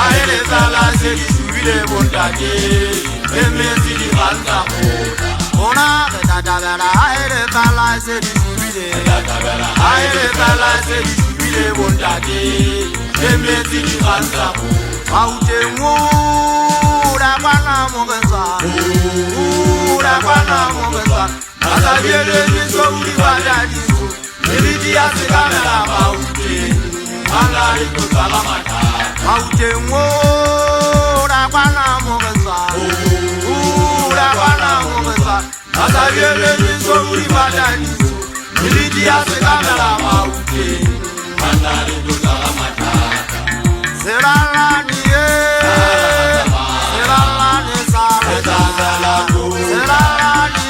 Aere tala se di subile bondade Emesi di balta moda Ona gadabela aere tala se di subile Aere tala se di subile bondade Emesi di balta moda Aute mura bana mogenza Mura bana mogenza Asabiele ni so uri badadi Elidi asikamela maute Angari to salamata Maute mura bana mogenza Mura bana mogenza Asabiele ni so uri badadi Elidi asikamela maute Angari to salamata Seralani Seralani Seralani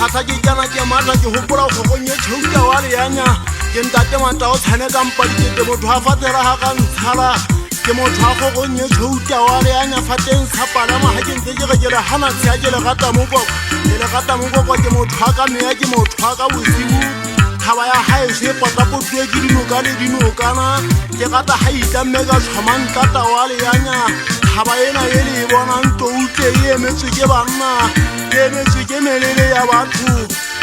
Kasa ke kana ke matla ke hopola go gonye tshouta wa leanya ke ntate mata o tshwaneka mpadi ke motho a fatela ha ka ntshala ke motho a go gonye tshouta wa leanya fateng sa palama ha ke ntse ke re le hana tsia ke le gata moko ke motho a ka meya ke motho a ka bosibu thaba ya hae se pota potwe ke dinoka le dinokana ke gata ha itamme ka tshomang tata wa leanya thaba ena e le bona ntoutle e emetswe ke banna ke emetswe ke melele ya batho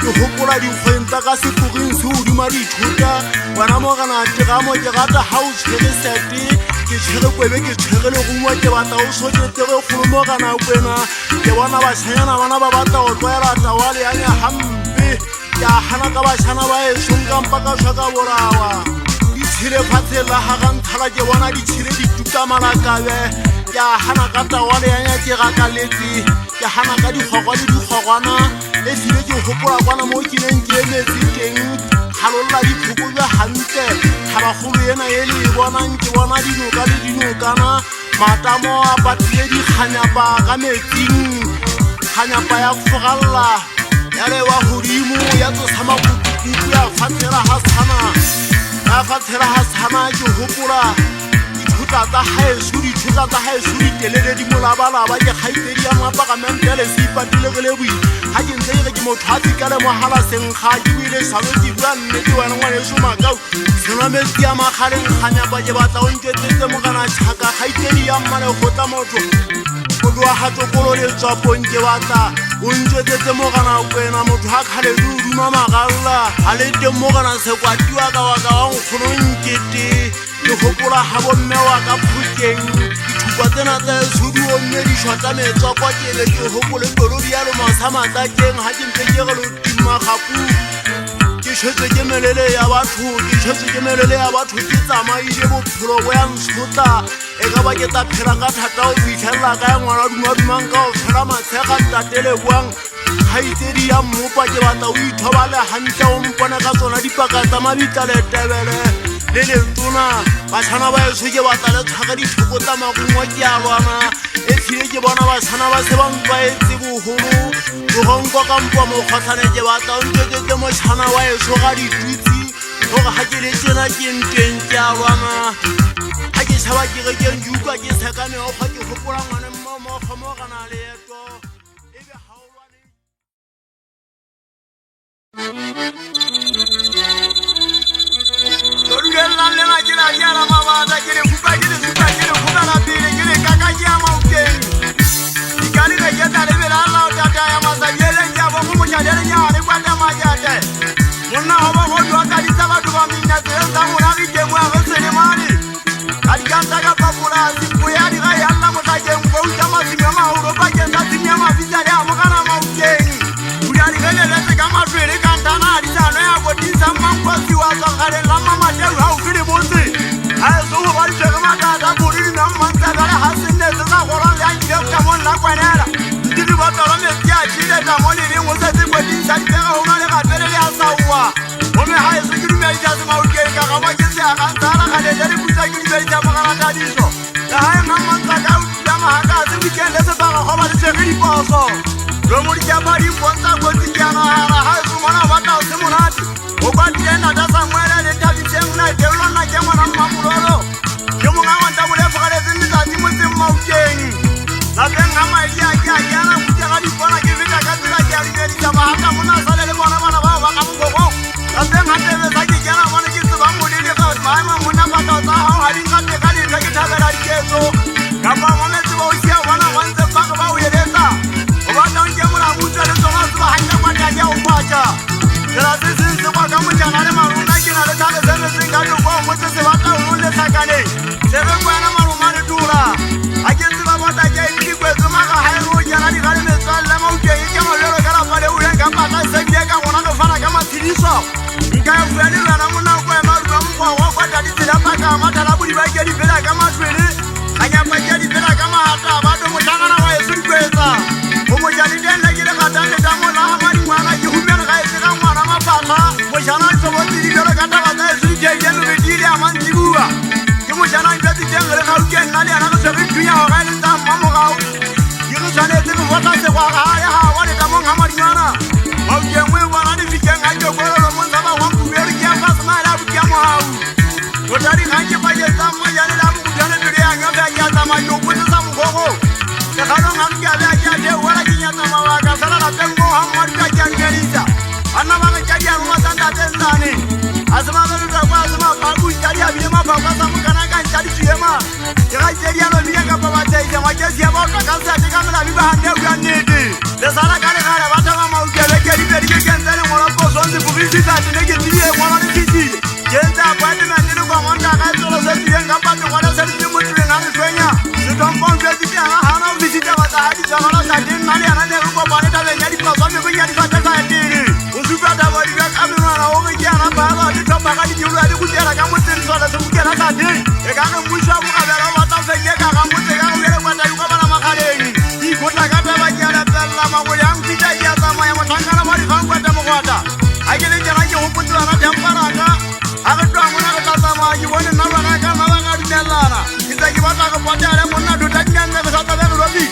ke hopola dikgwenta ka sepogeng se hodima dithuta bona mo kana tiramo ke gata ha o tshwere sete ke tshwere kwebe ke tshwere le gongwa ke batla o soketere kgolo mo kana kwena ke bona bashanyana bana ba batla go tlwaela tawa leanya hampe ke a hana ka bashana ba esong kampa ka tshwaka borawa ditshile fatshe la ha ga nthala ke bona ditshile di tuka malakabe ke a hana ka tawa leanya ke gakaletse ke hana ka dikgokwa le dikgokwana e file ke hopola kwana mo ke neng ke emetse teng halolla diphokojwe hantle thabagolo ena e le e bonang ke bona dinoka le dinokana matamo a patile dikganyapa ka metsing kganyapa ya fogalla ya lewa godimo ya tsosa makutukutu ya fatsela ha sana ke hopola dithuta tsa haeso di telele di molabalaba ke kgaitsedi ya mapagamentele se ipatile ge le boi ga ke ntse ere ke motho a tsikale mohala senkga ke buile salo ke bua nnete wena ngwaneso makao senwa metsi ya magaleng kganyapa ke batla o nketsetse mogana tšhaka kgaitsedi ya mmane gotla motho kodu wa gatokolo le tswapong ke batla o ntswetsetse mogana kwena motho a kgaledi o duma magalla a le teng mogana sekwatiwa ka waka wa nkgono nkete ke hopola ha bomme wa ka phokeng dithupa tsena tsa sudi o mme di shota metswa kwa kele ke hopole tolodi ya lomasa matakeng ha ke ntse ke re lo tima gapu ke tshwetse ke melele ya batho ke tsamaile bophelo bo ya nsotla e ka ba ke tla phela ka thata o fitlhelela ka ya ngwana dumadumang ka o phela matshega tatele buang kgaitsedi ya mmopa ke batla o ithobale hantle o mpone ka tsona dipaka tsa mabitla le tebele le lentona bashana ba eso ke batla le tshwaka dithoko tsa magongwa ke a lwana e file ke bona bashana ba se ba ntlwaetse boholo bogonkwa ka mpa mokgotlhane ke batla o ntetetse moshana wa eso ga ditwitsi gore ga ke le tsena ke nteng ke a lwana ga ke tšhaba ke re ke njuka ke tshekamekgwa ke gopola ngwane mmamokgo mo gana leeto e be ga o lwane Dorugella le la gira gira mabada che le fuga la pile che le cagaglia maukeng Ikali le yeta le vela la tata ya mazayele ya bo mo ya le nya le kwata majate Monna hoba ho dwa ka di tsaba du ba minna se nda mo na di ke mo a se le mali Kali kanta ka papula si ku ya di ga ya la mo ta ke mo uta ma si ma ho ro ba ke nda ti nya ma visa ya mo kana maukeng Uri ga le se ka ma fere kanta na di sa no ya go di sa ma kwa si wa ka gare la mama de ha o kire bonse ha so ho ba di se ma ta da buri na ma ta da ha se ne sa go ra ya ki ka mo la kwanela di di ba ta ra me ya ki le ta mo ni mo se ti go di sa di ga ho na le ga tele ya sa wa o me ha se ki me ja se ma o ke ka ga ba ke se ga ta ra ga le di bu sa ki di ja ma ga ta di so da ha ma ma ta go go ba se re diposo lo mo di apa di bontsha go tsiana ha se mona ba ta se monate o ba tena da Samuel le David na ke lona ke mona mmamololo ke mo ngwa nta bole fa le tse tsa di mo tse maukeng la benga mai ya na mutela di bona ke vita ka tsela ya di di tsa ba ka mona sale le bona bana ba ba ka mo go la benga tebe sa ke jana bona ke se ba mo le ka ba ma mona ba ta ta ha di ka te ka di ka ke thabela di ketso ka ba mona tse ba o sia bona wa ntse ba ka ba o yeletsa o ba ta nke mona mutla le tsona se ba hanya kwa ya o pacha la se se ba ka mo jana le maruna ke na le ta le se se ka yo mo se ba ta o le sakane se re kwa na maruma le dura a ke se ba ba ta ke di kwe tsoma ka ha ro jana di ga le metswalle mo ke ke mo le ka la pa le o ya ka pa ta se ke ka gona go fana ka matshidiso nka ya bua le bana mo na kwa ma ru mo kwa kwa ta di tsela pa ka ma ta la budi ba ke di phela ka matwele anya pa ke di phela ka ma hata ba do mo tangana wa yesu kwetsa o mo jani den la ke le ga ta le ta mo la ha ma di ngwana ke hu bena ga e se ka ngwana ma pata mo jana so bo di le ka ta ba ta yesu ke ke no di le a man di bua ke mo jana ke di den le ga u ke na le ana go se re tuya ga le ta ma mo ga o ke go jana te mo ta se kwa ga ya ha wa le ta mo ga ma di ngwana o ke mo wa na di fike ga ke go lo mo sa ba wa ku be ri ke fa sa ma la bu ke mo ha o o ta di ga ke ba ye ta ma ya le la bu ke ne di ya ga ba ya ta ma yo ko sa mo go go ke ga no ngam ke ba ya te wa la ke nya ta ma wa ka sa la ka te mo ha ma ka ke ke ri sa ana ba ga ke ya mo sa nda te sane asma ba lu da kwa asma ba bu ya ya bi ma ba ba sa mo kana ka ja di ti ma ke ga je ya no bi ka ba ba te ja ma ke sia ba ka ka sa te ka me la bi ba ha ne ya ne de le sa la ka le ga la ba ta ma ma u ke le ke di be di ke ke ntsane mo la po so ndi publicity ati ne ke di e mo la di ti ke nta ba di na ni ko mo nda ka so lo se ti nga ba te ngwana se ti mo ti nga ni twenya se to mo ke ti ka ha na visita ba ta di ja la ta din na le ana ne ko ba ne ta le nya di pa so me ko nya di ka ta ta ti o su ba da ba di ka me na o ke ya na ba ba di to ba ka di ju la di ku ya ka mo ti so la se ku ke na ta di e ka ka mu sha bu ka ba la ba ta se ke ka ka mo te ka o le kwa ta yu ka ba la ma ka le ni ko ta ka ta ba ya la ta la ma ko yang ti ja ya ta ma ya ma ta ka na ma di ka kwa ta mo kwa ta ai ke le ja na ke ho putu na ta pa ra ka aga twa mo na ka ta ma ji wona na ba na ka ma ba ka di la na ki ta ki ba ta ka pa ta le mo na do ta nya na ka ta ba ro bi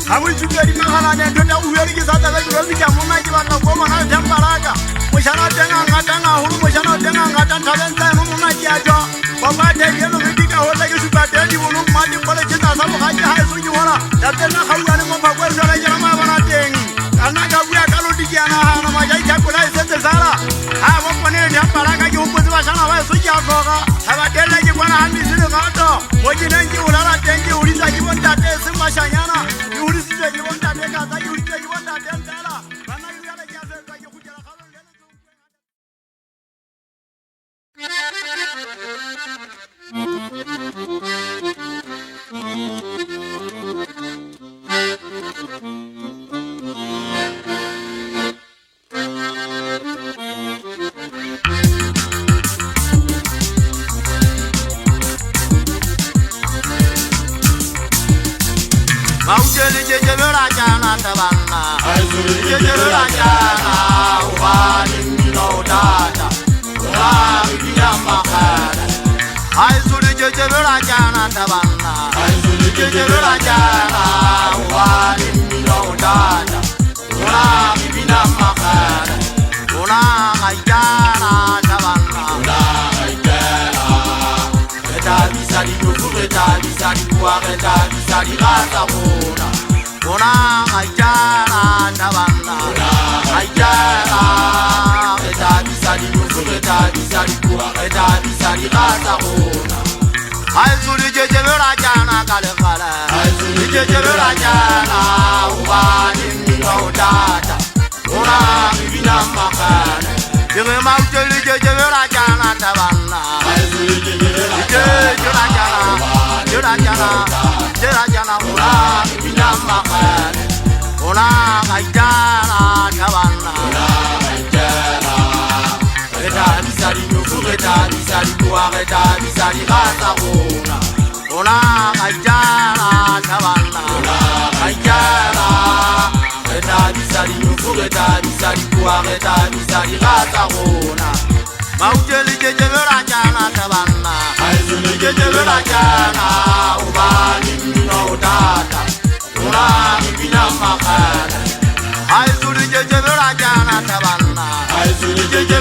ha mo ju ke di ma ka na ne do ta u ye ki sa ta ba ro bi ka mo na ki ba ka ko ma na ta pa ra ka mo sha na te nga nga ta nga hu mo sha na te nga nga ta ta le ta mo na ki a jo ba ba te ye no ki ka ho ta ki su ba te di mo no ma di ko le ta sa mo ka ja ha su ki wona ta te na ka u ne mo ba ko ro la ja ma ba na teng ana ka u ya ka lo di ya na ha na ma ja ja ko la se te sa la ha mo ko ne ya pa ra ka ki hu ko ba sha na ba su ja so ga ha ba te le ki ko na ha ni su ga to mo ji ne ki u la la ten ki u ri sa ki won ta te su ma sha nya na ki u ri su ki won ta te ka sa ki u ri ki won ta te ta la ba na yu ya la ja se ka ki ku ja la ka lo le Maujeli jeje bera jana tabana jeje bera jana wani no data la biya makara aizuri jeje bera jana tabana jeje bera jana wani no data la biya makara ona ajana tabana ona ajana eta bisali no eta bisali kwa eta bisali rasa ona ajana tabana ajana eta bisali no eta bisali kwa eta bisali rasa ona aizuri jeje bera jana kale kale aizuri jeje bera jana wani no data ona bibina makana Jere maujeli jeje bera jana tabana aizuri jeje bera jana jera jana ona bibina makana ona ajana tabana ona ajana eta bisali no eta bisali kwa eta bisali rasa ona ajana tabana ona ajana eta bisali no eta bisali kwa eta bisali rasa ona maujeli jeje bera jana tabana aizuli jeje bera jana ubani no data ona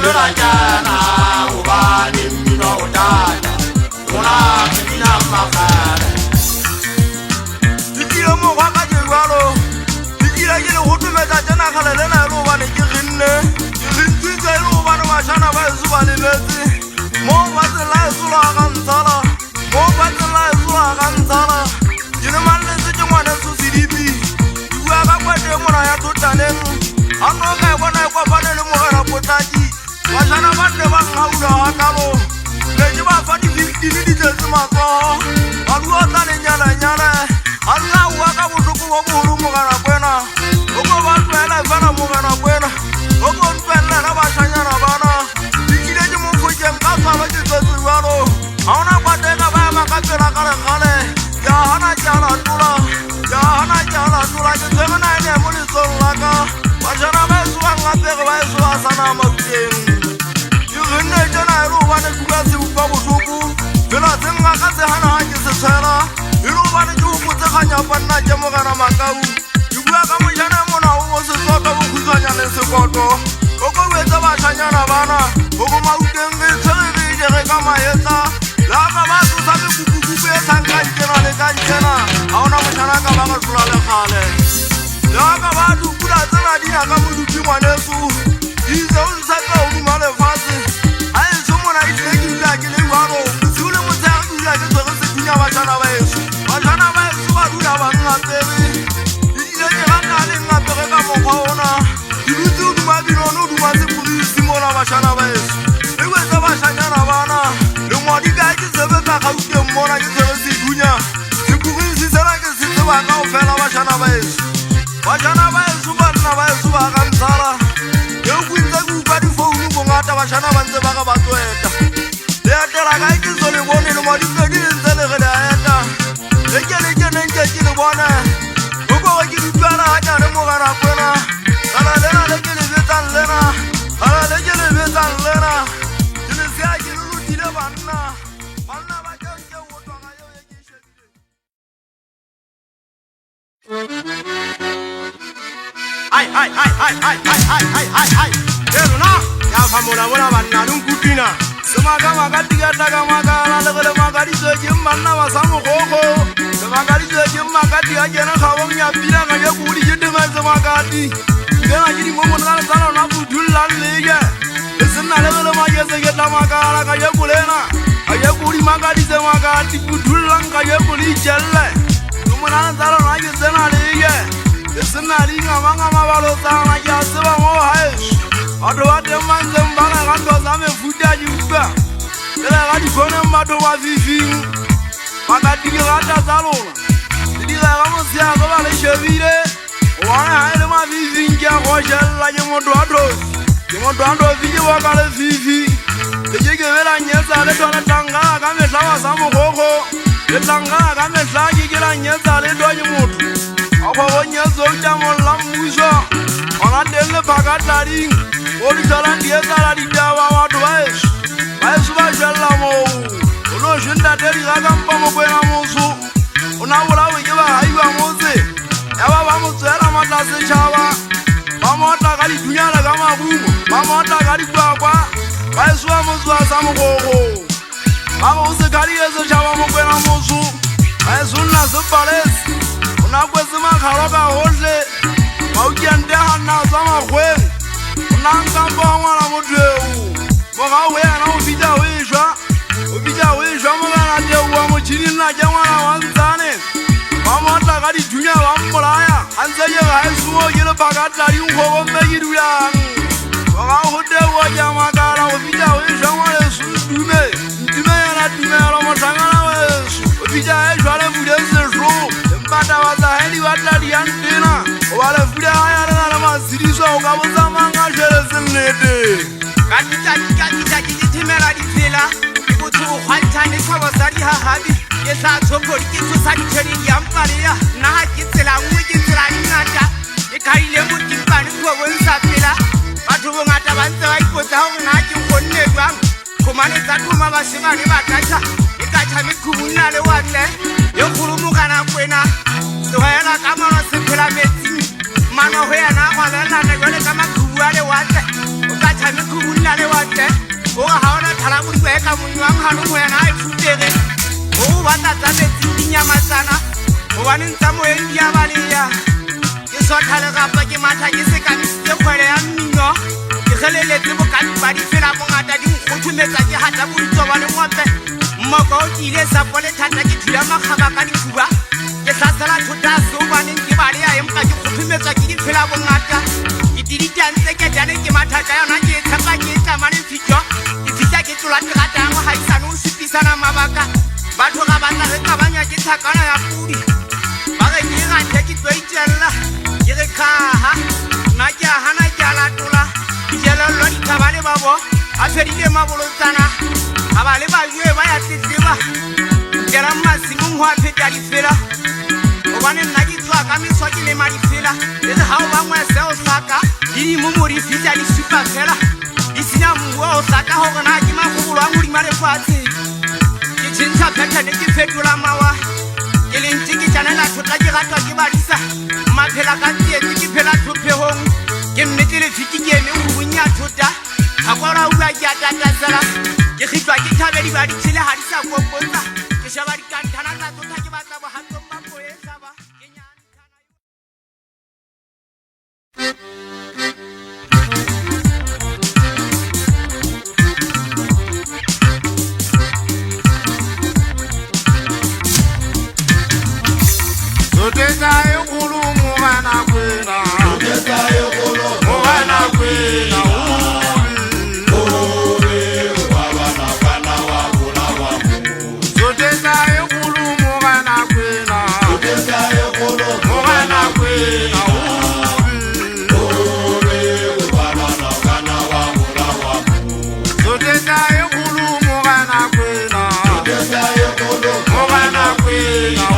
Yola jana ubani mino dada Una kina makare Dikira mo waka jewalo Dikira yele hutu meta jana kala lena ero wani jirinne Jirintuza ero wani washana wa zuba limeti Mo wati la zula kansala Mo wati la zula kansala Jine mani sije mwane su siripi Yuwa kakwete mwana ya tutanengu Ano kai wana kwa panele mwara potaji Washana bande wangauda hatalo Lejiba fati 50 liters maso Aluwa tani nyana nyana Alula waka musuku wabuhuru mugana kwena Oko watuela vana mugana kwena Oko npele na washanyana bana Dikireji mufuje mkasa wajitesi wano Auna kwa teka baya makapira kale kale Ya hana jala tula Ya hana jala tula Jitemena ene muli solaka Washana besu wangapeke besu wasana makujengu Yuhine jana iru wane kugasi upabu suku Vila zinga kasi hana haji sisela Iru wane juhu zikanya panna jemugana makau Yukuya kamushane muna uwo sisoka ukuzanya nesikoto Oko weza bashanyana bana Oko maukengi telivi jere kama yeta Laka basu sabi kukukuku yeta nkanjena nekanjena Auna mushanaka baka sulale khale Laka batu kuda zina dina kamuduki mwanesu Ize unsaka ulumale fasi Aye sumuna itleki ulakile wano Sule musaka ulakile dunya bashana bayesu Bashana bayesu baduda bangaperi Ileje bakale ngapere kamokwaona Iluti udumabinono udumase polisi mola bashana bayesu Iweza bashanyana bana Lengwadika akizebe kaka uke mona kizebe sidunya Sikukisi sena kisisi baka ufela bashana bayesu Bashana bayesu banna bayesu baka msala Yeukwinze kukadi founu kongata bashana banze baka batueta Leatera kaikizo libone lumodike dinzele gede aeta Leke nenje libone Uko wakilipana haja nemugana kwena Kala lena leke libetan lena Kala leke libetan lena Jinisia jilulu tile banna Banna baja uke woto akayo yekishe Hai Eruna Ya famona wana banna nunkutina Semaga magadiga daga magala legele magadizo jimmanna wasamu koko Semagadizo jimmagadiga jena khawang ya bina ngaya kudi jidinga semagadi Ngena jidi ngomona sana na budulan lege Esena legele mageze geta magala kaya kulena Kaya kudi magadize magadi budulan kaya kuli jelle Ngomona sana na yezena lege Esena linga manga mabalo sana ya seba mo haish Adoate manze mbanga kanto zame fuda yuba Tela gadi kone mbato wa viving Makadiki gata zalona Tidika kamo siya koba le shevire Wane haile ma viving kia kwa shella Jemoto ando viji waka le vivi Tejike vela nyeza le tone tangala kame sawa samu koko Le tangala kame saki kila nyeza le doji mutu Ako nyezo ujamo lambuzo Onandele pakata ring Oli salan dia sala di dawa wadu baesu Baesu bashalla mo Uno shinda teri kakampa mo kwena musu Una ula wikiwa haiwa mose Yawa bamu swela matase chawa Bamu wata kali dunyala kama bumo Bamu wata kali kwa Baesu wa musu wa samu koko Bamu use kali yeso chawa mo kwena musu Baesu na supalesi Una kwezi makaroka hole Maujian deha na sama kwenye Unangambo wana mudeu Moga wea na ubija wijwa Moga na dewa mchini na jangwana wanzane Mama wata kadi dunya wambulaya Anzaye haisumo yile bagata yungo wame yiruya Moga hudewa jamakara ubija wijwa wane sundume Ndume yana dume ala matangana wesu Ubija wijwa le fudeze shro Mbata waza heli wata liyantina Wale fude haya na maziriso ukabuza manga jele zinete Kakita timela di fela Ibutu ukhwantane kwa wazari hahabi Yesa toko likitu sari cheri yamparia Na hakitsela uwikitsela ingata Ikaile mutimpani kwa wensa fela Batu wungata banze waikoza hongu na haki ukone kwa Kumane zatuma bashimani bakacha Ikacha mikumunale wale Yokurumuka na kwena Suhayana kama nasipela metini Mano huya na kwa lana negole kama kubuale wate Ukacha thame khubunna le wate o ga haona thala go tse ka monwang hano go yana e futere o ba tsa metsi dinyamatsana o ba ntsa mo endia baleya ke sothale gapa ke matha ke se ka ntse kgwele ya mmino ke geleletse bokani ba di fela bongata di nkgothumetsa ke hata boitso ba le ngope mmoko o ile sa pole thata ke thula magaba ka difuba ke tsatsela thota so ba neng ke bale ya empa ke kgothumetsa ke di fela bongata ke diditantse ke jane ke mathata yana ke tsapa ke tsamane fitjo ke fitja ke tlola ke rata ngo haisano o sipisana mabaka batho ga ba tla re kabanya ke thakana ya pudi ba re ke rate ke tsoitella ke re khaha na ke hana ke ala tola ke lo di tabale babo a fedile mabolotsana ga ba le ba yue ba ya tsitseba ke ra masimong ho a pheta di fela o bane nna ke tswa ka meswa ke le ma di fela le ha o bangwe se o saka di mo mori fitja di super fela di sina mo o saka ho gona ke magolo a modi mare fatse ke tshintsa pattern ke fetola mawa ke le ntse ke tshana la thotla ke ratwa ke badisa maphela ka tsietse ke phela thophehong ke mmetse le fiti ke eme o bunya thota ha kwara ua ke atatasela ke khitwa ke thabe di ba di tshile ha di sa kopotsa ke shaba di kantana tsa thota ke batla bo hanto mapho e saba ke nyana Tutayo kulu mwana kwena Tutayo kulu mwana kwena Uri wabana kana wabula wamu Tutayo kulu mwana kwena Tutayo kulu mwana kwena Uri wabana kana wabula wamu Tutayo kulu mwana kwena Tutayo kulu mwana kwena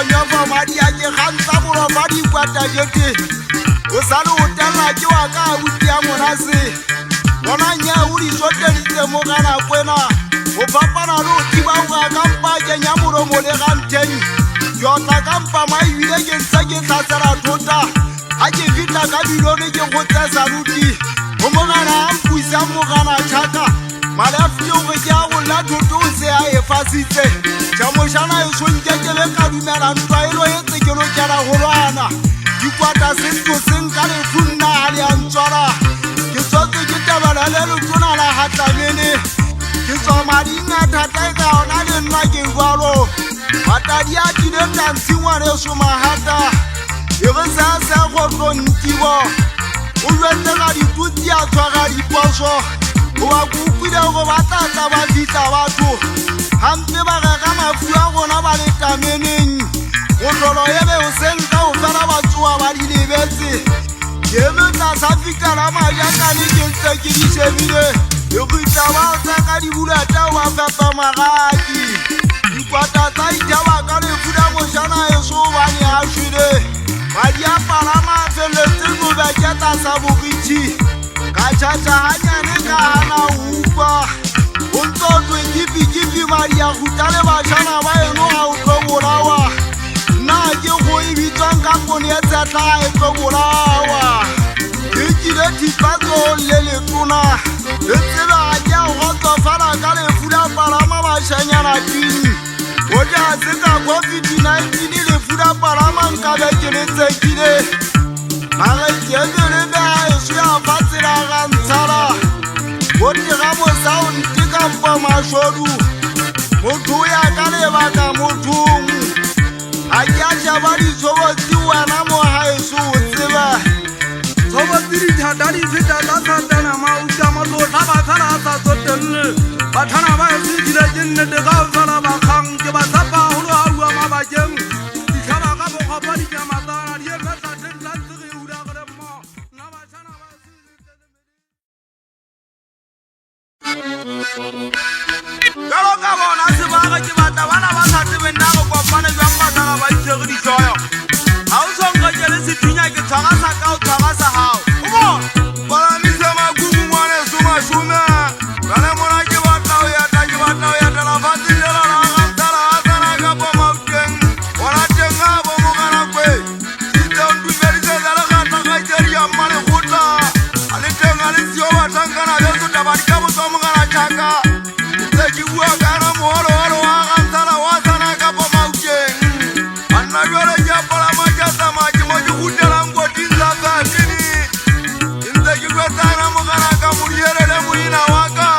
Nyofo madia ke khantsa bolo ba di kwata jete o salo o tala ke wa ka utia mona se bona nya o di sotelitse mo kana kwena o papana lo tiba wa kampa ke nya moro mo le ganteng yo tla kampa mai wile ke tsake tsatsara tota a ke fitla ka bilone ke go tsa ruti o mo kana ampuisa mo kana chaka malafio go ja go la toto se a e fasitse jamoshana e sonke ke le ka dumela ntwaelo e tsekelo jana holwana dikwata sento senka le funna ali antswara ke tsotse ke tabala le lutona la hatlamene ke tsomadi ngata ka ona le nna ke ngwalo batadi a dile tantshwa le soma hata e re sa go tontibo o lwetse ga dituti a tshwara diposo o wa kukwile go batla ba ditla batho hampe ba ga mafu a gona ba le tameneng o tlolo ebe o senka o fela batsoa ba di lebetse ke metla sa fika la majakane ke ntse ke di shebile e gitla ba tsa ka di bulata wa fepa magadi dikwata tsa itaba ka le fuda moshana e so bane a shwile ba di apalama feletse mo ba keta sa bogitsi ka chacha hanyane ka hana upa unto 20 Maria gutale ba jana ba eno a o tlo bolawa na ke go ibitsang ka pone ya tsa tla e tlo bolawa le thipazo le letona le tseba ja go tsofala ka lefu la palama bashanyana tini o ja se ka COVID-19 lefu la palama nka be ke le tsekile mare ke le ba se ya fatsela ga ntsala o tira mo sound ka mpa mashodu motho ya ka le ba ka mothong a ja ba di tsobo di wana mo haeso o tseba tsobo di thata di feta la santana ma o ka mo tla ba tsara sa tsotelle ba thana ba se di le jenne de ga tsara ba khang ke ba tsapa ho lo hawa ma ba jeng di khaba ka bo khapa di ka matana di la sa den la tsiri u da ga mo na ba tsana ba Kalo ka bona se ba ga ke batla bana ba sa tsebe nna go kopana jwa mata ga ba tsere di tsoyo ha o songa ke le se thinya ke tshwara sa ka o tshwara sa hao o bona bana mi se ma gugu mwana suma shume bana mona ke batla o ya ta la fati le la ga tsara tsara ka bo mauteng ona tenga bo mo kana kwe di don du beri se la ga ta ga tseri ya mane khutla ale tenga le sio ba tangana le so ta ba di ka bo so mo kana chaka ki bua kana moholo holo wa gantala wa sana ka bo mauteng anna jole ja pala ma ja sama ki mo ju hutela ngo dinza ka kini inda ki go sana mo kana ka muriere le muina waka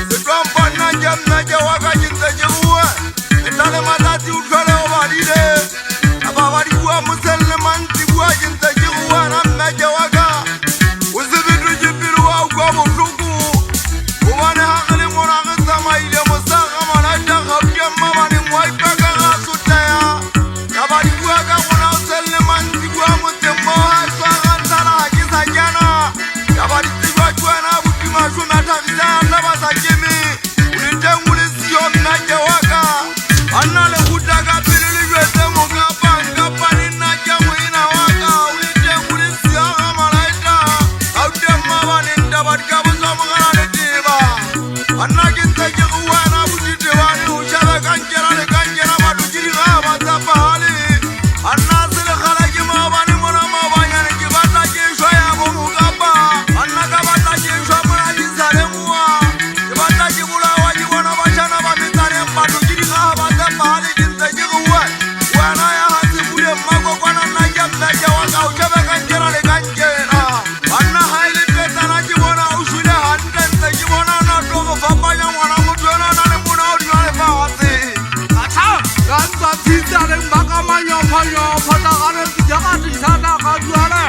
se trompa na jam na ja waka jinta je bua etale matati uthole o badile aba badi bua muselle man ti bua jinta je bua na na ja waka uzibitu jibiru wa kwa mufuku uwane hakale mona ile mosaga malata gabya mabane mwai paka ga sutaya kabadi bua ka gona selle man ti bua motemmo ha swaga tsala ke sa jana kabadi tibwa twana butima shona tagisa na basa kemi ulite ngule sio na jawaka anna le hutaga pilili jwete mo ga banga pani na jamwina waka ulite ngule sio ga malaita aude mabane ndabad ka bozo mo ga le tiba anna kinta ke wana bujite wani uchala kanjera le kanjera madujiri ga batapa hali anna sele khala ke mabane mona mabanya ne ke batla ke shoya bo mugaba anna ka batla ke shwa mona di sale muwa ke batla ke bula wa ji bona bashana ba mitane madujiri ga batapa hali kinta ke wana ya hati bule mago kwana na jamna jawaka uchaba kanjera le kanjera anna haile petana ke bona ushule handen te ke bona na to fapanya mwana mutwana na le mona odi na le fawase ata ganza pizza le mbaka manyo fanyo fata gane jaga di sana ga duala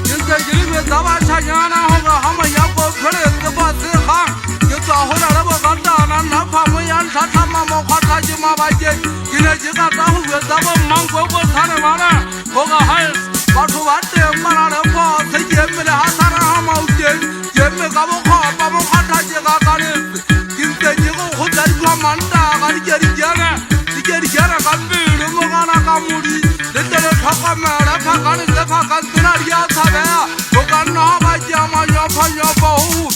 yente jili me daba chanyana hoga hama ya ko khole ke ba se kha ke to hola le ba ganda na na phamu yan thata ma mo khata ji ma ba je kine ji ka ta hu be daba mang ko thane mara hoga hai ba thu ba te mara le ko se je me le ha thara hama u je me ka bo kha ba mo khata ji ga ka le kinte ji go ho dal ko manda ga ri jana ka be mo ga na ka muri le te le thaka ma la pha ka le pha ka tuna ya tha ba ko ka na ba ja ma yo pha yo ba hu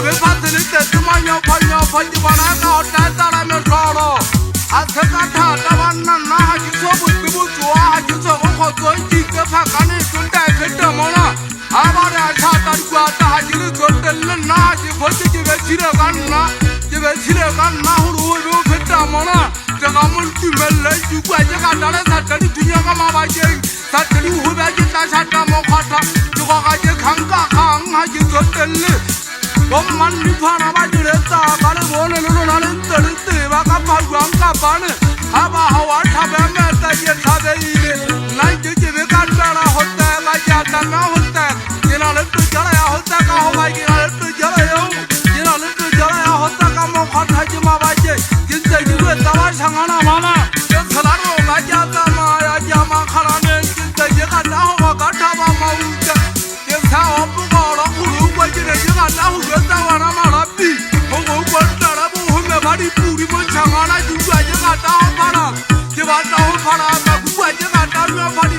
be pha te le te ma yo pha ji ba na ka ta ta la me thoro a se ka tha ta ba na na ha ji so bu ju ha ji so ko ko ji ke pha ka ne tun ta ke ta mo na a ba ra tha ta kwa ta ha ji ko te le na ji ko ji be ji re ka na hu ru ru phe ta mo na ga mo ti me le ju kwa je ka ta le sa ta di dunya ka ma ba je sa ta di hu ba ji ta sa ta mo kha ta ju ko ga je khang ka khang ha ji ko te le bo man ni pha na ba ji le ta ka le bo le lo na le te ba ka pa gwang ka ba ne ha ba ha wa tha ba me ta ye tha de ile na ji ji be ka ta la ho ta ba ja ta na ho ta ye na le tu ja la ya ho ta ka ho ba ki na le tu ja la yo ye na le tu ja la ya ho ta ka mo kha tha ji ma ba je kin te ji we ta ba sang na ma na ye thala ro ga ja ta ma ya ja ma khala ne kin te ji ka ta ho ba ka tha ba ma u ja ye sa ho bu ko lo ku lu ko ji ne ji ka ta hu we ta wa na ma la pi ho go ko ta la bu hu me ba di pu ri mo chang na ju ga ji ka ta ho pa na ji ba ta ho pa na ka ku ga ji ka ta ro pa di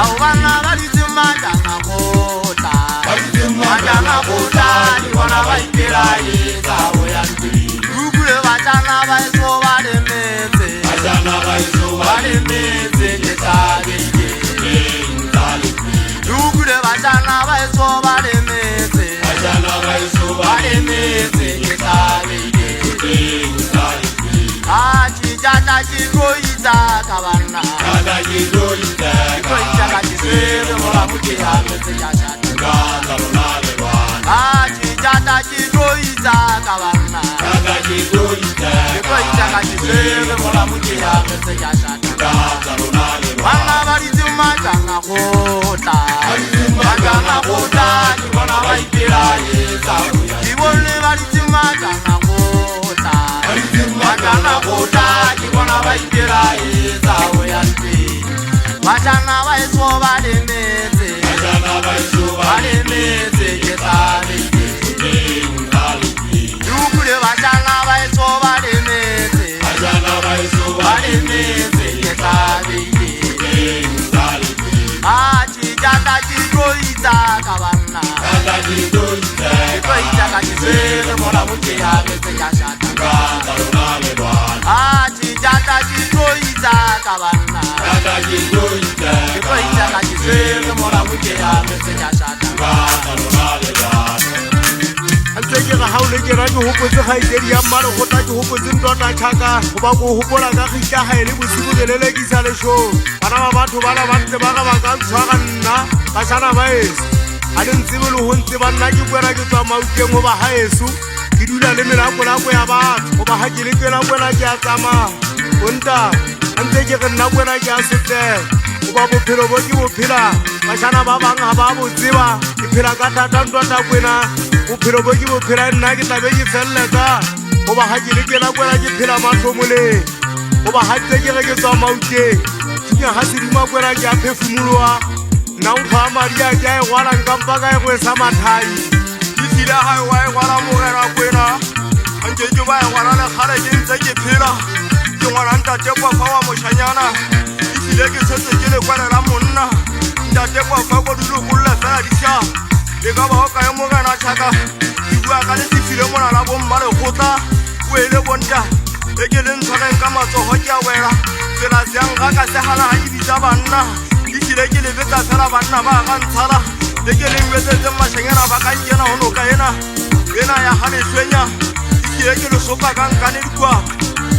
ao bana ba ditimajana kota majana kota di bona ba ipelaye tsa ho ya ntwi dukule bajana ba eso ba le metse bajana ba eso ba le metse ke tsabe ke dukule bajana ba eso ba le metse bajana ba eso ba le metse ke tsabe ke achi jata ki koita kabana jata ki koita ka tsebe mola muke ha metse ya jata ka lona le bana achi jata ki koita kabana jata ki koita ka tsebe mola muke ha metse ya jata ka lona le bana ba dituma janga kota janga kota di bona ba ipela yetsa di bone ba dituma janga kota bajana kota di bona ba ipela yetsa ho ya ntwi bajana ba eso ba le metse bajana ba eso ba le metse ke tsabe dukule bajana ba eso ba le metse bajana ba eso ba le metse ke tsabe achi jata ki koita kabana jata ki koita ka tsebe mola muke ya metse ya shata achi jata ki koita kabana jata ki koita ka tsebe mola muke ya metse ya shata antse ke ga haule ke ra ke hopotse ga itsedi ya mmalo go tla ke hopotse ntota tshaka go ba go hopola ka gita ga ile bosigo ke lelekisa le show bana ba batho ba la bantse ba ga ba ka tshwara nna ba sana ba eso a le ntse le ho ntse ba nna ke kwera ke tswa mauteng go ba ha eso ke dula le melako la go ya batho go ba ha ke le kwela kwela ke a tsama onta antse ke re nna kwera ke a setse go ba bophelo bo ke bophela ba sana ba bang ha ba bo tseba ke phela ka thata ntota kwena bophelo bo ke bophela nna ke tlabe ke felletsa go ba ha ke le kwela kwela ke phela matlhomole go ba ha tse ke re ke tswa mauteng nya ha sedima kwera ke a phefumoloa nna o pha madi a ke a e gwala nkampa ka e go esa mathai ke file ha e wa e gwala mogera kwena anke ke ba e gwala le kgale ke ntse ke phela ke ngwana ntate kwafa wa moshanyana ke file ke setse ke le kwelela monna ntate kwafa ko dulo golle fela disha e ka ba o ka e mogena tšhaka ke bua ka le sefile mona la bomma le gotla o e le bonta e ke le ntshwareng ka matsogo ke a wela tsela seang ga ka segala ga ke bitsa banna ke kile ke lebetsa fela banna ba ga ntshala le ke leng betsetseng mašhengena ba ka nkena go noka ena ya ga leswenya ke kile ke le sopa ka nkane dikwa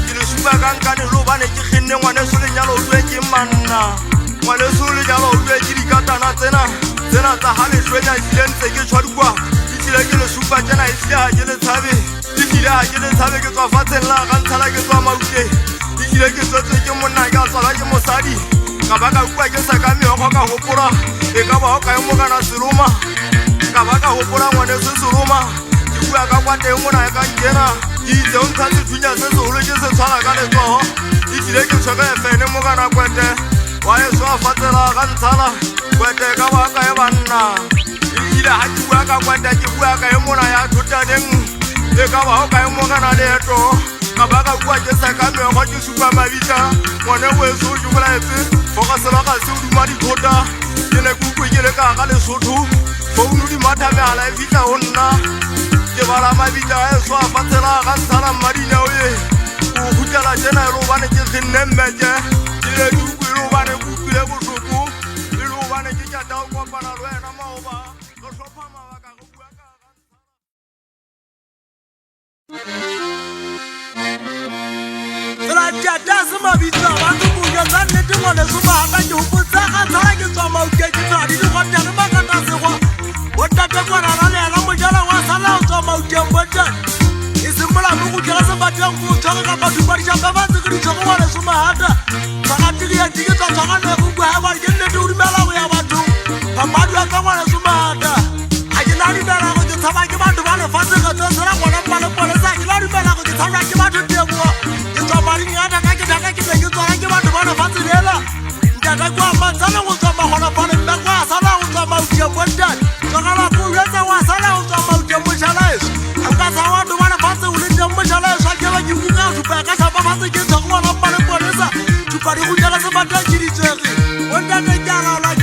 ke le supa ka nkane le obane ke kgenne ngwaneso lenyalo o due ke manna ngwaneso lenyalo o due ke dikatana tsena tsa ga leswenya ekile ntse ke tshwa dikwa ke kile ke le supa tsena e tlile ga ke le tshabe ke kile ga ke le tshabe ke tswa fatsheng la ga ntshala ke tswa mauteng ke ke tswetse ke monna ke a tswala ke mosadi ka ba ka ukwa ke sa ka meogo ka gopola e ka ba o ka e mogana seroma ka ba ka gopola ngwane se seroma ke bua ka kwa teng mona ka nkena ke itse o ntsha sethunya se segolo ke se tshwana ka letsogo e kile ke tshwere fene mogana kwete wa e swa fatsela ga ntshala kwete ka ba ka e banna e kile ga ke bua ka kwete ke bua ka e mona ya thotaneng e ka ba o ka e mogana leeto ka ba ka bua ke sa ka meogo ke supa mabitla ngwane weso o jokolaetse foka selaga se o duma dikhota ke ne kukwe ke le ka ga lesotho founu di matha megala e fitlha go nna ke bala mabitla a eso a fatsela ga ntshala mmadinao ye o gutela jena e le obane ke kgenne mmeke ke le dukwe e le obane kukwile botlhoko e le obane ke jata go kopana le wena maoba go tlhopha mabaka go bua ka Jatasi mabitla bantu buya zanne tingwane suma hata ke hopotsa ga tsara ke tswa mauke ke tswa di go tana ba ka tase go wota te kwa ra le la mojala wa sala o tswa mauke mbota isimbola mo go kira se batlang go tswa ka batho ba di japa ba tse di tswa go le suma hata tsaka tiri ya tike tswa tsaka ne go go ha ba ke nne di dumela go ya batho ba madu ya ka go le suma hata a ke la di bela go tsaba ke batho ba le fatse ga tsara go la pala pala sa ke la di bela go tsaba ke batho te go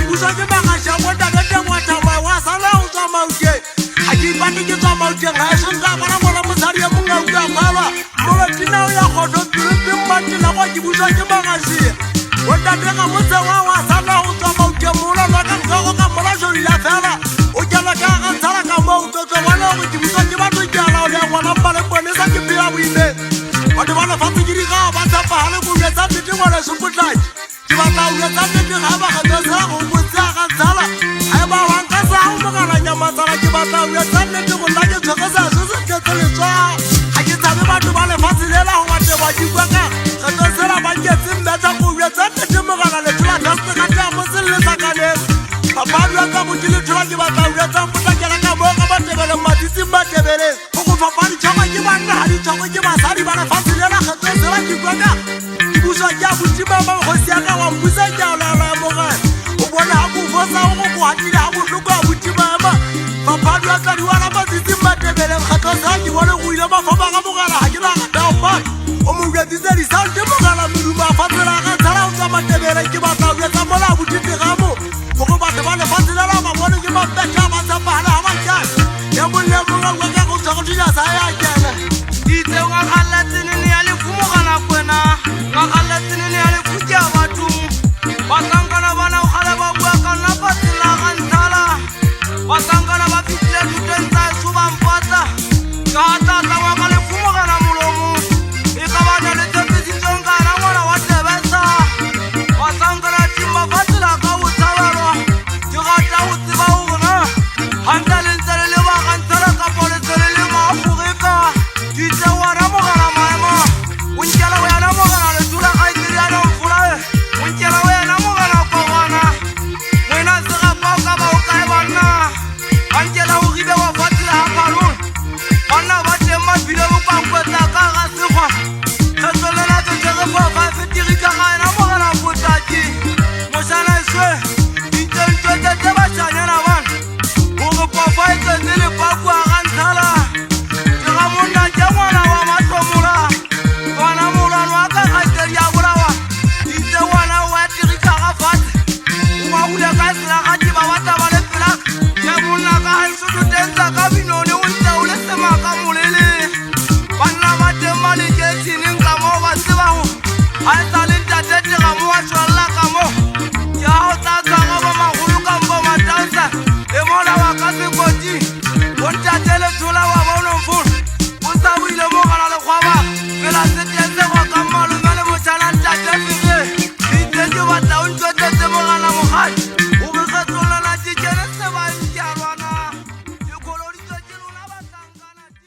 But ke busa ke magasi o tatega motse wa sana go tswa maukemolo la ka go ka mola jolila fela o kela ka ga tsala ka mo o tlo bona go ke busa ke batho ke ala o le ngwana mbale bone sa ke pia boile ba di bana fa tsigiri ga ba tsa phala go yetsa tete ngwana se potlaji ke ba tla o yetsa tete ga ba ga tsala go botsa ga tsala ai ba wa ka sa o mogala nyama tsala ke ba tla o yetsa tete go nna ke tshega sa se se ke tswa ha ke tsabe batho ba le fatsilela go bate ba dikwa ka ga tsela ba ke tsimmetsa go yetsa tete mogala le tla tsa ka tsa mo se le sakane papa ya ka mo ke le tla ke ba tla o yetsa motla ke la ka mo ka ba tebele matitsi ba tebele go fa pa di tshaba ke ba nna ha di tshaba ke ba sa di ba le fatsilela ga tsela dikwa ka ke busa ke a botima ba go sia ka wa mbusa ke a la mo ga o bona ha go fosa go go hatile ha go hloka botima ba papa ya ka di wala matitsi ba tebele ga tsela ke bona go ile ba fa ba ga mogala ha ke la ga ta ba o mo ga ditse di sa te mogala moduma fatsela ga tsala o tsa matebele ke ba tla ya tsa mola botite ga mo go ba te ba le fatsela ba bona ke ba betha ba tsa bana ha ba tsa ya mo le mo ga ka go tsa go dira sa ya kena itse wa khala tsinini ya le fumogana kwena wa khala tsinini ya le kutya batho basangana bana o khala ba bua ka nna fatsela ga nthala basangana ba fitile tutentsa suba mpatsa ka tata wa ka le fumogana molomo e ka bana le tsepisi tsongana ngwana wa tebetsa basangana timba fatsela ka o tsabalo ke gata o tseba o bona hanta le ntsele le ba ga nthala ka pole tsele le ma afrika ditse wa ra mogala maema o nkela o yana mogala le tula ga itse ya no fula o nkela o yana mogala ko bana wena se ga pa ka ba o kae bana a nkela o ribe wa fatsela ha palon bana ba tema bile o ka kwetla ka ga segwa tsolela ke tsere fa fa fetiri ka ga yana mogala botaki mo sana swe ditse tse ba tsanyana bana o go pa fa itse le pa kwa ga nthala ga monna ke ngwana wa matlomola ngwana molano wa ka ga tse ya bolawa ditse ngwana wa dirika ga fatshe o ba hule ka sela ga di ba batla ba le pela ke monna ka ha se tentsa ka binone o ntse o le sema ka molele banna ba tema le ke tsinin ka mo ba tseba ho a etsa le ntate ga mo wa tswalla ka mo ya ho tsa ga ba magolo ka mo matansa e mola wa ka se koti o ntate le thola wa bona mfolo o sa buile mo gana le khwaba fela se tetse go ka malo mele mo tsana ntate fire ditse ke batla o ntse mo gana mo gai o be ga tsona na di kene se ba ntsarwana di kolori tse ke lona ba tangana ti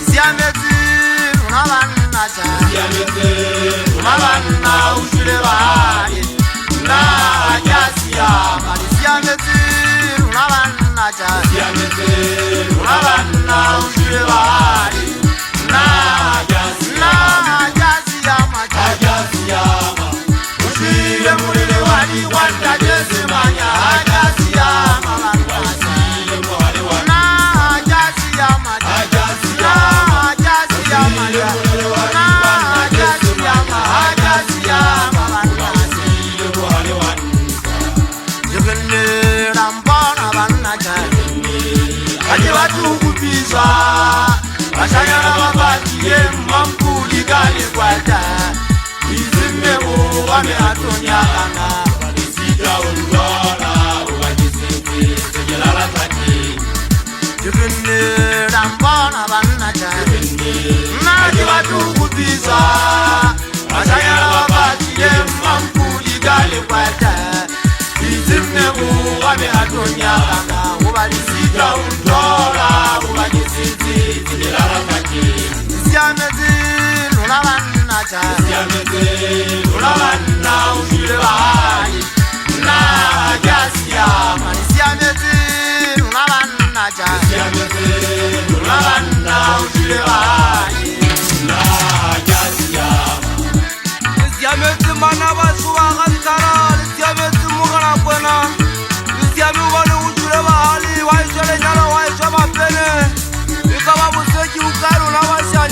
siametse una banna ja siametse una banna o shule ba na ya siama siametse una banna ja siametse una banna o shule ba na ya siama ja siama o shule mulele wadi wanda jese manya ja siama banna sile mwale wa na ja siama ja siama ja siama na ja siama banna sile mwale wa jebele rambana banna ja aje watu kupizwa bashanyana mabatiye mampuli gale kwata izime o ame atonya kana sita ulwala ubajisete sejelala tati jebele rambana banna ja aje watu kupizwa bashanyana mabatiye mampuli gale kwata izime o ame atonya kana ubajisita ulwala ubajisete sejelala tati siametse una banna ja siametse una banna o shule ba na ja siama siametse una banna ja siametse una banna o shule ba na ja siama siametse mana ba suwa ga ntara siametse mogala kwena siame ba le o shule ba hali wa isele nyala wa isha mapene e ka ba boseki o ka rona ba sha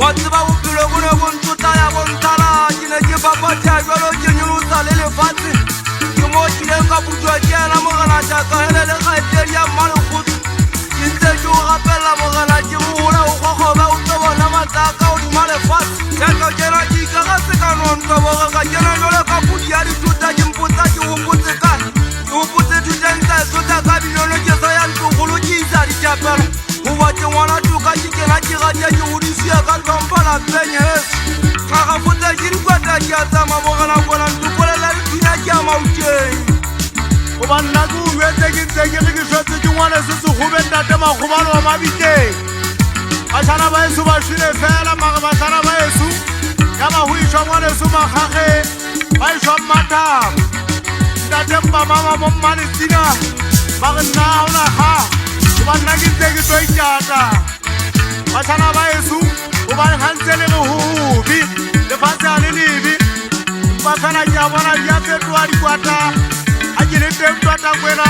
wa tseba bophelo bo ne bo ntota ya bontala ke ne ke papatša jalo ke nyolosa le lefatshe ke mo kileng ka putswa ke ena mogala jaka hele le kgaetedi ya mmalekgotho ke ntse ke o gapelela mogala ke mogola o kgokgobe o tlo bona matlaka o dima lefatshe jaka kena ke ikaga sekanontoboga ka kena jole ka pudi ya dithuta ke mpotsa ke gopotse kae ke gopotse thuteng tsa esota ka binono ke sa ya ntlogolo ke isa ditapelo goba ke ngwana toka ke kena ke gatia ke godisia ka tlhompha lapeng heso gagafotsa ke dikwata ke a tsama mogala kona ntokolela dithunya ke a mauteng goba nna ke uetse ke ntse ke re ke swetse ke ngwane se segobe ntate magobalo wa mabiteng bašana ba eso ba šwile fela mare bašana ba eso ya ba go išwa ngwaneso magage ba išwa mmathamo ntate mpamama mo mmalestina ba re nna ga ona ga goba nna ke ntse ke tlo itata bašana ba eso gobane gantse le re gobe lefatshe a le lebe ba fela ke a bona di a fetoa dikwata a ke le teng twata kwena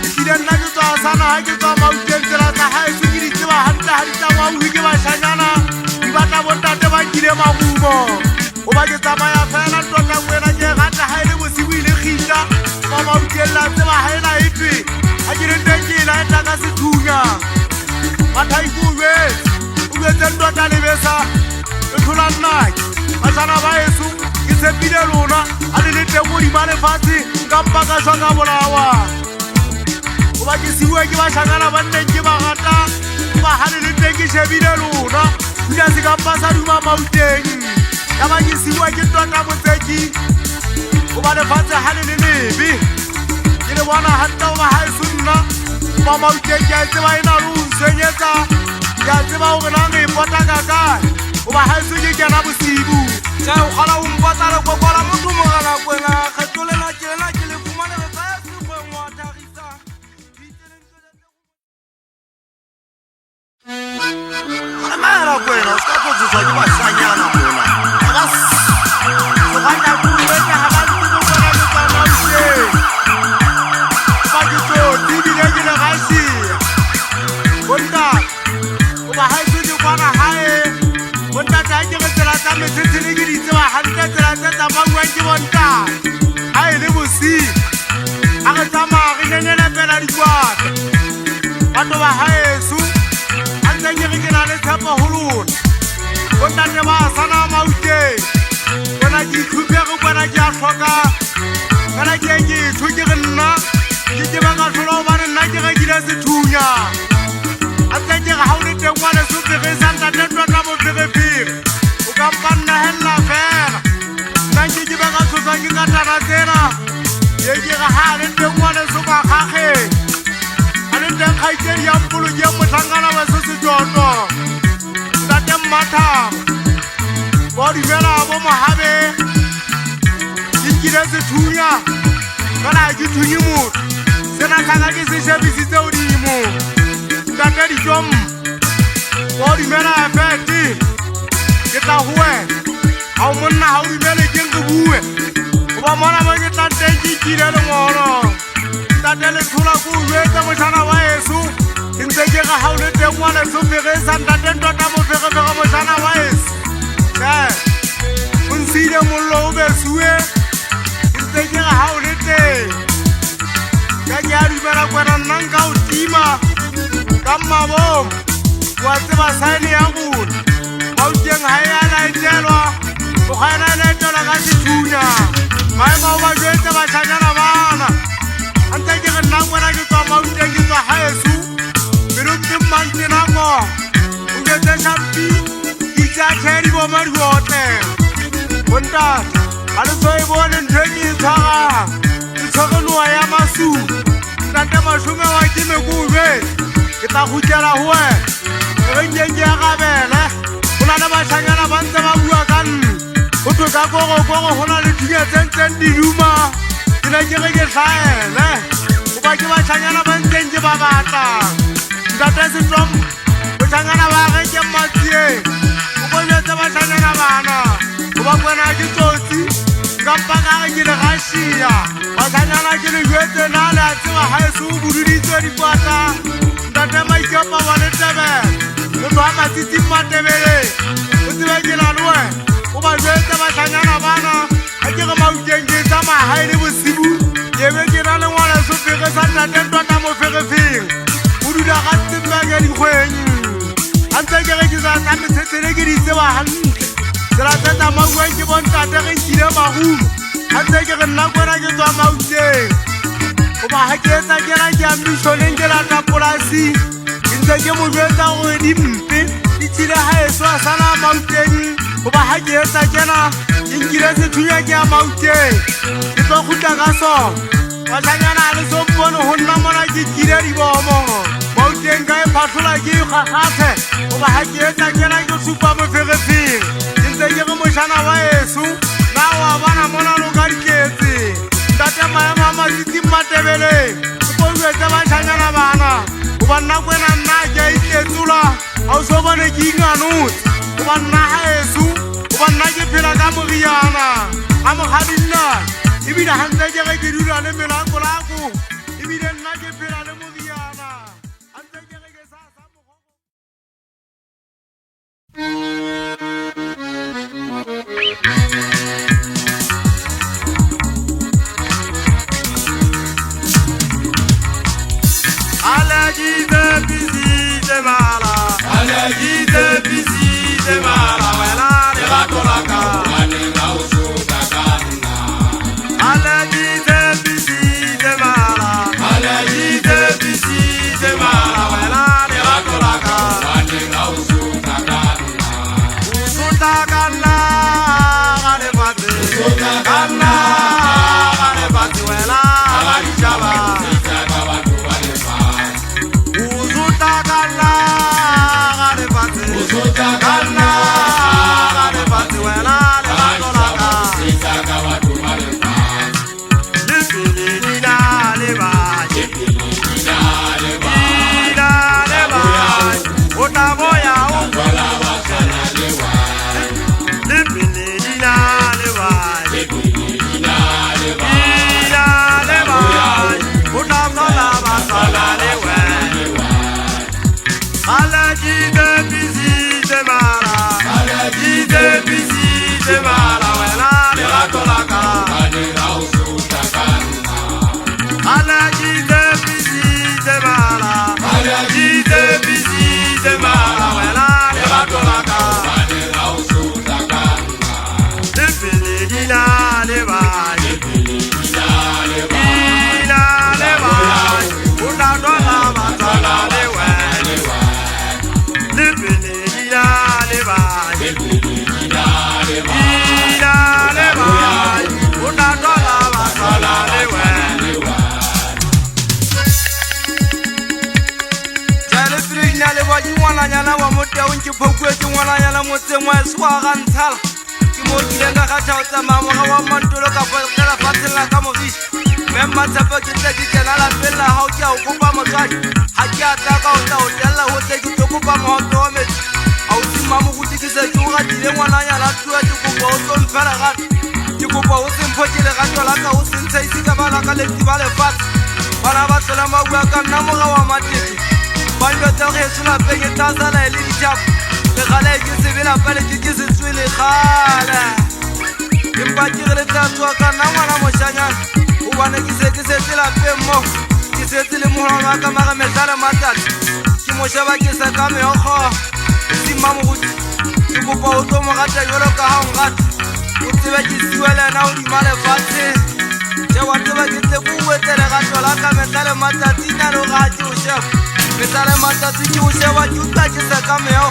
ekile nna ke tswa sana ga ke tswa mauteng tsela tsa gaeso ke di tseba gantle ga ditangwaui ke bašanyana di batla bontate ba nkile magumo goba ke tsamaya fela twata kwena ke gata ga e le bosibo ile kgita ba mauteng la tseba ga ena epe ga ke le teng ke elaeta ka sethunya mathaiko o betseng twata lebesa e tlhola nnake bašana ba eso ke tshepile lona a le le teng godima lefatshe nka mpaka šwa ka bolawa goba ke siwe ke bašakana ba nneng ke ba gata ba ga le le teng ke shebile lona thunya se ka mpa sa duma mauteng ya ba ke siwa ke tota motseki goba lefatshe ga le le lebe ke le bona ganta goba ga eso nna goba mauteng ke a tseba e na le o ntshwenyetsa ke a tseba gore nang e pota ka kae goba ga eso ke kena bosibu ja o kgala o mpata lekokola motho mogala kwena kgetlolela kelela ke le fumanele sa ya sekgweng wa thagisa Mara kwena, o ska tlotsetswa ke bašanyana mona seganya kueta ga ba ntse kona le tsamauseng ba ke tsotsi ebile ke le gašia bontate goba ga ese ke kwana gae bontate ga ke re tsela tsa metshetsele ke di tseba gantle tsela tse tsamauang ke bontate ga e le bosing ga re tsamaya re nenele fela dikwata batho ba gaeso a ntse ke re ke na le tshepo go lona bontate ba sana mauteng bona ke itlhupege bona ke a tlhoka fela ke ke etho ke re nna ke ke ba ka tlhola gobane nna ke rekile sethunya a ntse ke ga ga o le teng ngwane sofege sa ntate twata bofegefege o ka mpa nna helela fela nna ke ba ka tshoswa ke katana tsena ye ke ga ga a le teng ngwane somagageng a le teng kgaitsedi ya mpoloke motlhankana ba se sejoto ntate mmathamo bo dumela bo mogabe ke nkile sethunya fela ke thunye motho sena tlhaka ke se shebisitse godimo ntate ditom bo dumela efete ke tla go wena ga o monna ga o dumele ke nke bue goba mona mo ke tla teng ke ikile lengolo ntate le tlhola ko o jetse mošana wa eso ke ntse ke ga ga o le teng ngwane sofege sa ntate ntota bofegefege mošana wa eso o ntshile mollo o besue ke ntse ke ga ga o le teng ka ke a dumela kwena nna nka o tima ka mmabom wa tseba saene ya gona mauteng ga e a laetelwa o ga ena laetelwa ka sethunya maemo o ba jetse bašanyana bana a ntse ke re nna kwena ke tswa mauteng ke tswa gaeso pelo ntse mmantenako o jetse shampi ke itse a tlhedi bomadiotleng bontate ga le tso e bone ntho e ke e tshwarang ke tshwareloa ya masu ntate masome wa ke mekobe ke tla gutlela go wena e renkeng ke ya gabele go na le bašanyana ba ntse ba bua ka nne go tlo ka korokoro go na le thunya tsentseng diduma ke ne ke re ke tlhaele goba ke bašanyana ba ntseng ke ba batlang ntate setom bošanyana ba reke mmatsieng o bojetse bašanyana bana goba kwena ke tsotsi nka mpa ka ge ke le gašia bašanyana ke le jetse na le a tseba ga e se o boduditswe dikwata ntate maikepa wa le tebele o tloa matsitsi Matebele o tsebe ke na le wena o ba jwetse batlanyana bana a ke re Mauteng ke tsamaya le bosibu ke be ke na le ngwaleso Fege sa Ntate Ntwata mo Fegefeng o dula ga Tsembeke dikgweng a ntse ke re ke sa tsa metshetsele ke di tseba hantle tsela tse tsa Maueng ke bontate ge nkile magumo a ntse ke re nna kwena ke tswa Mauteng goba ga ke etsa kena ke ambitioneng ke lata polasi ke ntse ke mo jwetsa gore dimpe di tshile ga eso a sana Mauteng goba ga ke etsa kena ke nkile sethunya ke ya Mauteng ke tlo gutla ka sona batlanyana a le sompone go nna mona ke kile dibomo Mauteng ka e phatlhola ke ikgakgathe goba ga ke etsa kena ke supa mo Fegefeng ke ntse ke re mošana wa eso na wa bana mona lo ka ditletse Ntate Maemo a Matsitsi Matebele o ko jwetse batlanyana bana goba nna kwena nna ke a itletsola ga o so bone ke inganotse goba nna ga eso goba nna ke phela ka moriana a mogadinnane ebile ga ntse ke ge ke dula le melakolako ebile nna ke phela le moriana ga ntse ke ge ke sa mogogo Alagide bisite mala Alagide bisite mala Wela ne batolaka Wane na usuka kanna Alagide bisite mala Alagide bisite mala Wela ne batolaka Wane na usuka kanna Usuka kanna Gane bate Usuka kanna Gane bate Wela Gane jaba Nyana wa moteong ke phokwe ke ngwananyana motseng wa Eswa ga Ntshala ke mo kileng ka kgatha tsa mamoga wa Mantolo ka fela fatseng la ka Mogishi mme Matshepo ke tle ke kena lapeng la hao ke a o kopa motswadi ha ke a tla ka o tla o tella ho tle ke tlo kopa mohope wa metsi a o tima moruti ke se ke o ratile ngwananyana tua ke kopa o tlo mfela gata ke kopa o se mpho ke lerato la ka o se ntsha isi ka bala ka letsi ba lefatshe bana ba tshela mabua ka nna moga wa matete Banyo tere sula penge tazala eli dijap Le gale ke sebe la pale ke se tswe le gale Impa kire le tatswa ka na ngwana moshanyana O bane ke se la pemo Ke se le moholo wa ka maga metale matata Ke mo sheba ke se ka meokgo Si mamu guti Ke kopa o tlo mo gata yolo ka ha ngata O tsebe ke siwele na o di male fatshe Ke wa tsebe ke tle kuwetele gato la ka metale matata Ina lo ga ke o sheba Metale matsatsi ke o sheba ke utlwa ke se ka meo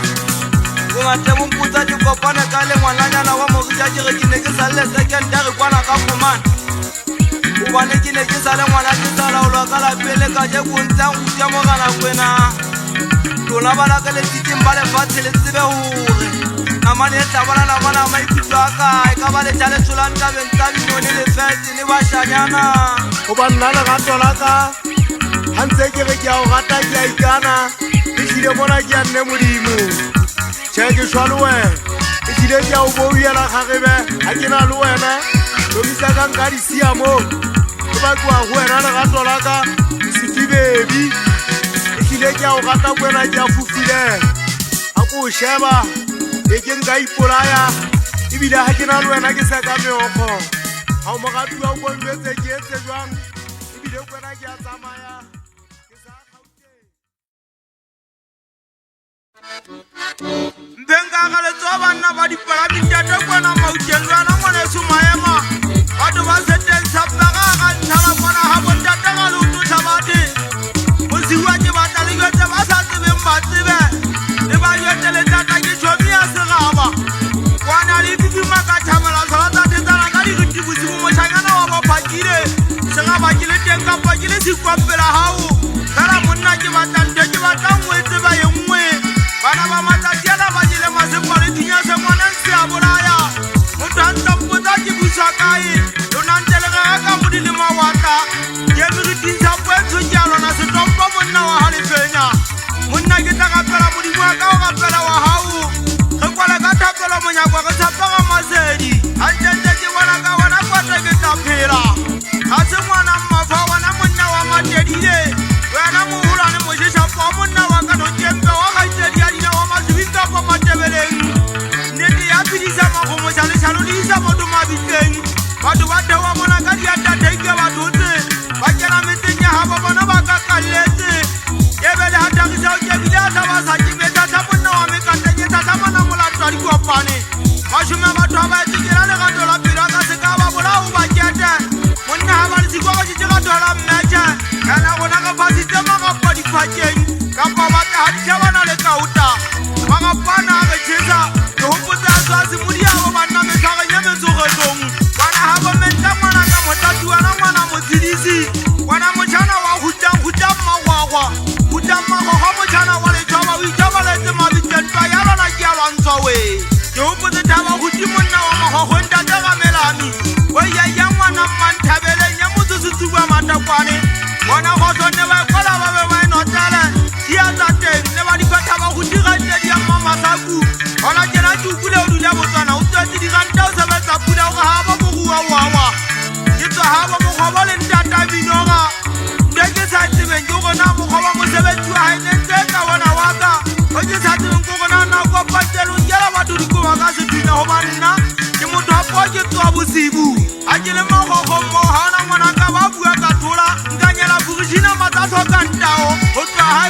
Bongate bo mputsa ke kopane ka le ngwananyana wa Mogishi ke re ke ne ke sa le secondary kwana ka Khumane Gobane ke ne ke sa le ngwana ke sa laolwa ka lapele ka je bontshang go tia mogala kwena Lona ba la ka le titeng ba lefatshe le tsebe hore Namane e tlabala na bona maikutlo a kae ka ba le tja le tsholang tabeng tsa binone le fetse le bashanyana Go ba nna lerato la ka Hantse ke re ke a o rata ke a ikana E tlile bona ke a nne modimo Tjhe ke shwa le wena E tlile ke a o bouela kgarebe Ha ke na le wena Lomisa ka nka di sia mo Ke ba kwa go wena lerato la ka Siti baby E tlile ke a o rata kwena ke a fufile ko sheba e ke nka ipolaya ebile ha ke na le wena ke sa ka meokgo ha o mogadi wa go mbetse ke etse jwang ebile o kwena ke a tsamaya ke sa Benga gale tso banna ba dipala ditete kwena maukelwana ngwane su maema batho ba seteng sa pega ga nthala kwana ha bontate ga le utlo tlhabate mosiwa ke batla le yotse ba sa tsebeng ba tsebe le ba yote le tata ke tšhomi ya segaba kwana le didima ka tšhamela tlhola tatetsana ka diriti bosigo mošanyana wa bophakile segaba ke le teng kapa ke le sekwampela gago fela monna ke batlante ke batla ngwe tseba ye nngwe bana ba matsatiana ba jele masepa le thunya se ngwanang se a bolaya motho a ntlampotsa ke busa kae lona ntelegega ka modile mawatla ke meretintsha poetso ke a lona setompo monna wa galefenya monna ke tla gapela modimo wa ka o gapela wa gago ge kwale ka thapelo monyakwa ge tshapega masedi gantente ke bona ka bona kwate ke tla phela ga se ngwana mmafa bona monna wa matedile wena mogolwane mošešapo monna wa ka nokempe wa gaitsedi ya dina wa masebikapa matebeleng nnete ya phedisa magomoša lešhalo le isa motho mabitleng batho ba thewa mona ka diatateike bathotse ba kena metseng ya gabo bona ba ka kalletse ebele ga thagisao kebile a tla ba sa kemetata monna wa mekateng e tata mana molatwa dikopane mašome a batho a ba etsekela legato la pelo a ka se ka ba bolao ba kete monna ga ba le sekwago tšetse gato la mmete ena gona ga phasitse magapa diphakeng kapa batahadiša bana le kauta magapana a getšhetsa ke gopotse a tswa semodi abo banna metlhageng ya metsogetong bana ga bomenta ngwana ka motatuana ngwana motshedisi ngwana motšhana wa gutang magwagwa gutang magogo motšhana wa letšhoba o itšhobaletse mabitlentwa ya lona ke a lwantswa we ke gopotse thaba guti monna wa magogong tate gamelami o yaya ngwana mmanthabeleng ya motsosetsuba matakwane bona gotlone ba ekola ba be ba enotele di a tsa teng le ba diphatha ba go dirante di amma masaku gona kena ke ukule o dula botswana o tswetse diranta o sebetsa pula o ga ga ba mogua wawa ke tswa ga ba mokgoba le ntatabinoga nte ke sa tsebeng ke gona mokgoba mosebetsi wa gaenentse ka bona waka o ke sa tsebeng ke gona nako patelong kela batho dikoba ka sethunya go banna ke motho a po ke tswa bosibu a ke le mogogong mo ga ona ngwanaka ba bua ka thola nkanyela furishina matsatlho ka ntao go tloga